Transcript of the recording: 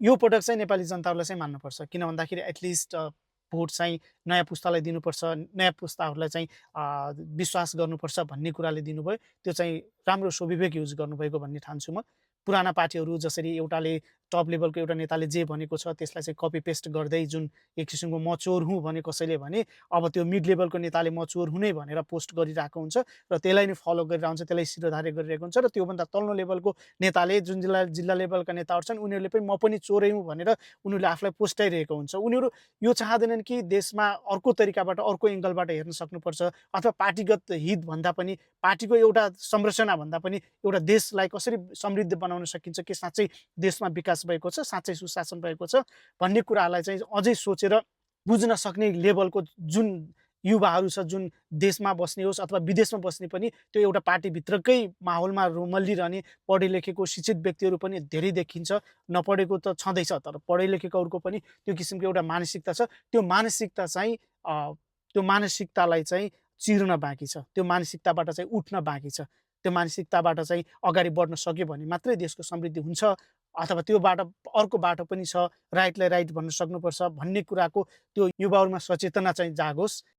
यो पटक चाहिँ नेपाली जनताहरूलाई चाहिँ मान्नुपर्छ। किन भन्दाखेरि एटलिस्ट भोट चाहिँ नयाँ पुस्तालाई दिनुपर्छ, नयाँ पुस्ताहरूलाई चाहिँ विश्वास गर्नुपर्छ भन्ने कुराले दिनुभयो। त्यो चाहिँ राम्रो स्वविवेक युज गर्नुभएको भन्ने ठान्छु म। पुराना पार्टीहरू जसरी एउटाले टप लेभलको एउटा नेताले जे भनेको छ त्यसलाई चाहिँ कपी पेस्ट गर्दै जुन एक किसिमको म चोर हुँ भने कसैले भने, अब त्यो मिड लेभलको नेताले म चोर हुँ नै भनेर पोस्ट गरिरहेको हुन्छ र त्यसलाई नै फलो गरिरहेको हुन्छ, त्यसलाई शिरोधार्य गरिरहेको हुन्छ र त्योभन्दा तल्लो लेभलको नेताले जुन जिल्ला लेभलका नेताहरू छन् उनीहरूले पनि म पनि चोरै हुँ भनेर उनीहरूले आफूलाई पोस्टाइरहेको हुन्छ। उनीहरू यो चाहँदैनन् कि देशमा अर्को तरिकाबाट, अर्को एङ्गलबाट हेर्न सक्नुपर्छ अथवा पार्टीगत हितभन्दा पनि, पार्टीको एउटा संरचना भन्दा पनि एउटा देशलाई कसरी समृद्ध बनाउन सकिन्छ, के साँच्चै देशमा विकास भएको छ, साँच्चै सुशासन भएको छ भन्ने कुरालाई चाहिँ अझै सोचेर बुझ्न सक्ने लेभलको जुन युवाहरू छ, जुन देशमा बस्ने होस् अथवा विदेशमा बस्ने पनि त्यो एउटा पार्टीभित्रकै माहौलमा मल्लिरहने पढे लेखेको शिक्षित व्यक्तिहरू पनि धेरै देखिन्छ। नपढेको त छँदैछ, तर पढे लेखेकोहरूको पनि त्यो किसिमको एउटा मानसिकता छ। त्यो मानसिकता चाहिँ त्यो मानसिकतालाई चाहिँ चिर्न बाँकी छ, त्यो मानसिकताबाट चाहिँ उठ्न बाँकी छ। त्यो मानसिकताबाट चाहिँ अगाडि बढ्न सक्यो भने मात्रै देशको समृद्धि हुन्छ, अथवा त्यो बाटो अर्को बाटो पनि छ, राइटलाई राइट भन्न सक्नुपर्छ भन्ने कुराको त्यो युवाहरूमा सचेतना चाहिँ जागोस्।